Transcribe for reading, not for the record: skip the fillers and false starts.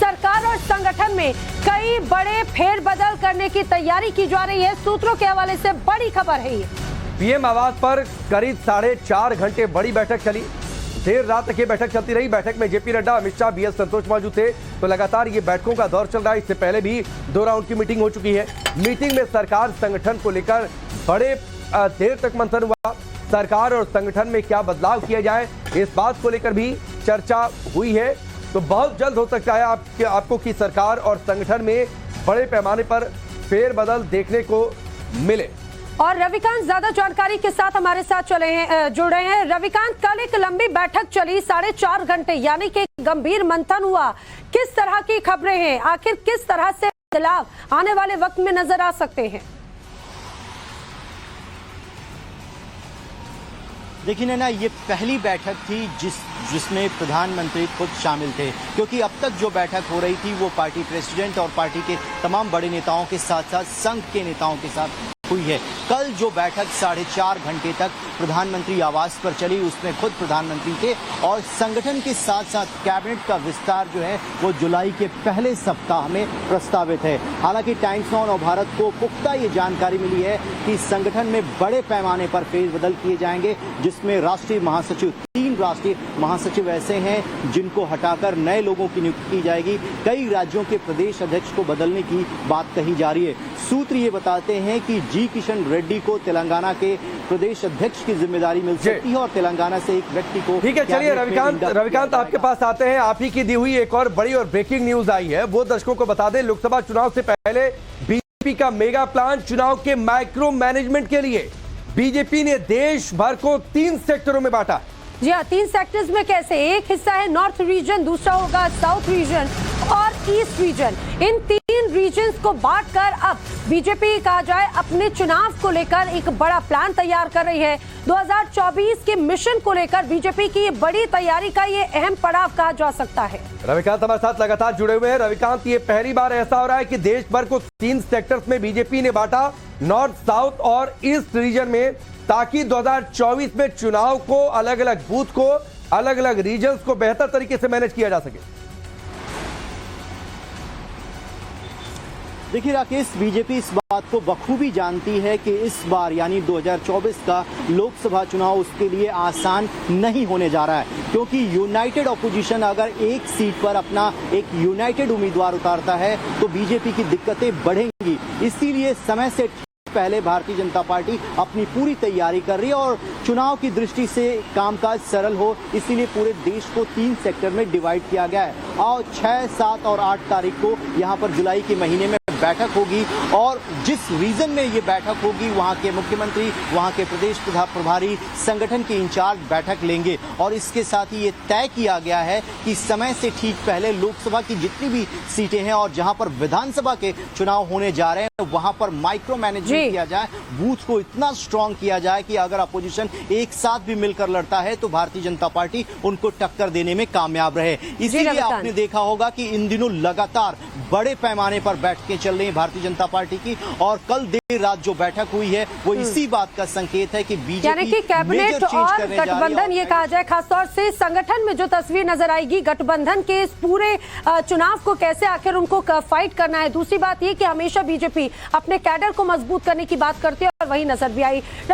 सरकार और संगठन में कई बड़े फेरबदल करने की तैयारी की जा रही है। सूत्रों के हवाले से बड़ी खबर है ये। पीएम आवास पर करीब 4.5 घंटे बड़ी बैठक चली। देर रात तक ये बैठक चलती रही। बैठक में जेपी नड्डा, अमित शाह, बीएस संतोष मौजूद थे। तो लगातार ये बैठकों का दौर चल रहा है। इससे पहले भी 2 राउंड की मीटिंग हो चुकी है। मीटिंग में सरकार संगठन को लेकर बड़े देर तक मंथन हुआ। सरकार और संगठन में क्या बदलाव किया जाए, इस बात को लेकर भी चर्चा हुई है। तो बहुत जल्द हो सकता है आपको कि सरकार और संगठन में बड़े पैमाने पर फेरबदल देखने को मिले। और रविकांत ज्यादा जानकारी के साथ हमारे साथ जुड़ रहे हैं। रविकांत, कल एक लंबी बैठक चली 4.5 घंटे, यानी कि गंभीर मंथन हुआ। किस तरह की खबरें हैं, आखिर किस तरह से बदलाव आने वाले वक्त में नजर आ सकते हैं? देखिए नैना, ये पहली बैठक थी जिसमें प्रधानमंत्री खुद शामिल थे, क्योंकि अब तक जो बैठक हो रही थी वो पार्टी प्रेसिडेंट और पार्टी के तमाम बड़े नेताओं के साथ साथ संघ के नेताओं के साथ हुई है। कल जो बैठक 4.5 घंटे तक प्रधानमंत्री आवास पर चली, उसमें खुद प्रधानमंत्री थे और संगठन के साथ साथ कैबिनेट का विस्तार जो है वो जुलाई के पहले सप्ताह में प्रस्तावित है। हालांकि टाइम्स नाउ और भारत को पुख्ता ये जानकारी मिली है कि संगठन में बड़े पैमाने पर फेरबदल किए जाएंगे, जिसमें राष्ट्रीय महासचिव, 3 राष्ट्रीय महासचिव ऐसे हैं जिनको हटाकर नए लोगों की नियुक्ति की जाएगी। कई राज्यों के प्रदेश अध्यक्ष को बदलने की बात कही जा रही है। सूत्र ये बताते हैं कि जी किशन रेड्डी को तेलंगाना के प्रदेश अध्यक्ष की जिम्मेदारी मिल सकती है और तेलंगाना से एक व्यक्ति को। ठीक है, चलिए रविकांत आपके पास आते हैं। आप ही की दी हुई एक और बड़ी और ब्रेकिंग न्यूज आई है, वो दर्शकों को बता दें। लोकसभा चुनाव से पहले बीजेपी का मेगा प्लान चुनाव के माइक्रो मैनेजमेंट के लिए बीजेपी ने देश भर को 3 सेक्टरों में बांटा। जी हाँ, 3 सेक्टर्स में कैसे? एक हिस्सा है नॉर्थ रीजन, दूसरा होगा साउथ रीजन और ईस्ट रीजन। इन 3 रीजन्स को बांटकर अब बीजेपी कहा जाए अपने चुनाव को लेकर एक बड़ा प्लान तैयार कर रही है। 2024 के मिशन को लेकर बीजेपी की ये बड़ी तैयारी का ये अहम पड़ाव कहा जा सकता है। रविकांत हमारे साथ लगातार जुड़े हुए हैं। रविकांत, ये पहली बार ऐसा हो रहा है कि देश भर को 3 सेक्टर्स में बीजेपी ने बांटा, नॉर्थ, साउथ और ईस्ट रीजन में, ताकि 2024 में चुनाव को, अलग अलग बूथ को, अलग अलग रीजन्स को बेहतर तरीके से मैनेज किया जा सके। देखिए राकेश, बीजेपी इस बात को बखूबी जानती है कि इस बार यानी 2024 का लोकसभा चुनाव उसके लिए आसान नहीं होने जा रहा है, क्योंकि यूनाइटेड ऑपोजिशन अगर एक सीट पर अपना एक यूनाइटेड उम्मीदवार उतारता है तो बीजेपी की दिक्कतें बढ़ेंगी। इसीलिए समय से पहले भारतीय जनता पार्टी अपनी पूरी तैयारी कर रही है और चुनाव की दृष्टि से कामकाज सरल हो, इसीलिए पूरे देश को 3 सेक्टर में डिवाइड किया गया है। और 6, 7 और 8 तारीख को यहाँ पर जुलाई के महीने में बैठक होगी और जिस रीजन में ये बैठक होगी वहाँ के मुख्यमंत्री, वहाँ के प्रदेश प्रभारी, संगठन के इंचार्ज बैठक लेंगे। और इसके साथ ही ये तय किया गया है कि समय से ठीक पहले लोकसभा की जितनी भी सीटें हैं और जहाँ पर विधानसभा के चुनाव होने जा रहे हैं वहाँ पर माइक्रो मैनेजमेंट किया जाए, बूथ को इतना स्ट्रांग किया जाए कि अगर अपोजिशन एक साथ भी मिलकर लड़ता है तो भारतीय जनता पार्टी उनको टक्कर देने में कामयाब रहे। इसीलिए आपने देखा होगा कि इन दिनों लगातार बड़े पैमाने पर बैठकें चल रही है भारतीय जनता पार्टी की, और कल देर रात जो बैठक हुई है वो इसी बात का संकेत है कि बीजेपी यानी कि कैबिनेट और गठबंधन, ये कहा जाए खासतौर से संगठन में जो तस्वीर नजर आएगी गठबंधन के इस पूरे चुनाव को कैसे आखिर उनको फाइट करना है। दूसरी बात ये कि हमेशा बीजेपी अपने कैडर को मजबूत करने की बात करती है और वही नजर भी आई।